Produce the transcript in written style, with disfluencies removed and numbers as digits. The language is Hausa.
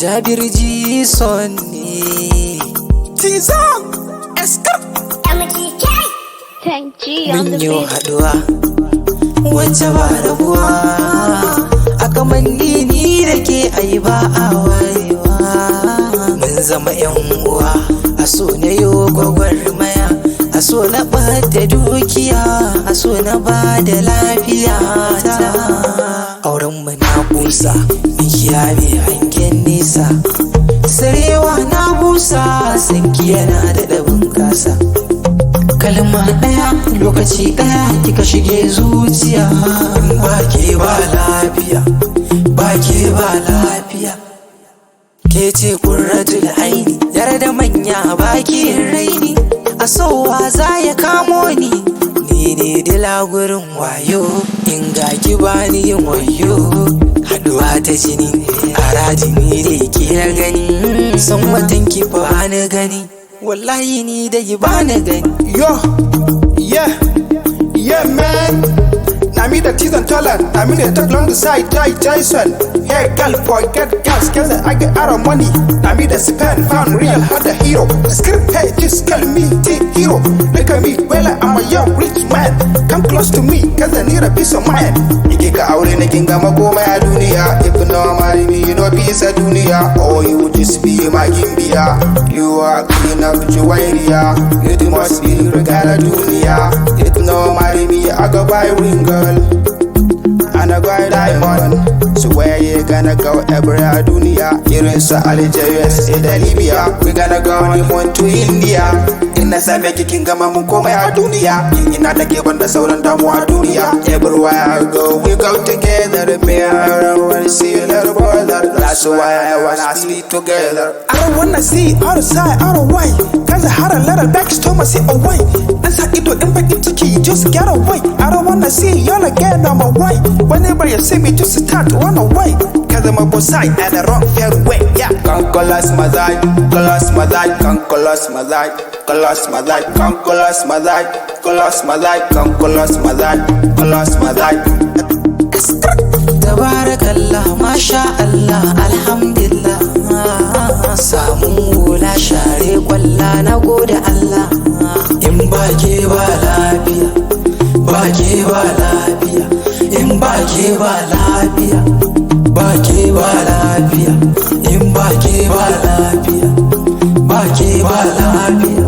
Jabeer Gson ne. Tizan Eskar Mun yi haɗuwa wacce ba rabuwa, a kamanni ni da ke ai ba a wayewa. Mun zama 'yan uwa, a so na yo gwagwarmaya, a so na ɓata dukiya, a so na ba da lafiya ta. Auren mu na kusa, mikiya mai hangen nesa, sarewa na busa, sanki yana da ɗabin kasa. Kalma ɗaya lokaci ɗaya kika shige zuciya, ba ke ba lafiya, ba ke ba lafiya. Ke ce qurratul aini, yar da manya ba ki raini, a sowa za ya kamo ni ne dila gurin wayo, in ga ki bani yin wayo. Haduwa ta jini a rajini da ke na gani, san watan ki ba na gani, wallahi ni da yi ba na gani. Yo, yeah man. Na me the teeth and talent, na me the talk long the side, Jason. Hey girl, forget gas, cause I get out of money. Na me the spend, found real, had a hero. Script, hey, just call me the hero. Look at me, well I'm a young rich man. Come close to me, cause I need a peace of mind. Ikika aure na kinga magoma ya duniya. If no marry me, you know peace of duniya. Or you would just be my gimbia. You are clean up Juwairia. You must be regala duniya. If no marry me, I go buy ring girl and I buy diamond. So where you gonna go every dunia? Irin su Algeria da Libya. We gonna go honeymoon to India. Ina same kin gama mun komai a duniya. Ina da ke banda sauran damuwa a duniya. Everywhere I go, we go together. Me I don't wanna see a little brother. That's why I wanna sleep together. I don't wanna see outside, out of way. Cause I had a little backstorm, I see away. And sa ido in bakin ciki, just get away. I don't wanna see y'all again on my way. Whenever you see me, just start to run away. Cause I'm a both side and the wrong fair way. Yeah. Kankolas mazai, kolas mazai, kankolas mazai, kolas mazai, kankolas mazai, kolas mazai, kankolas mazai, kolas mazai. Tabarakallah, masha Allah, alhamdulillah. Samun hula share kwalla na gode Allah. In ba ke ba lafiya, ba ke ba lafiya. In ba ke ba lafiya, ba ke ba lafiya. In ba ke ba lafiya, ba ke ba lafiya.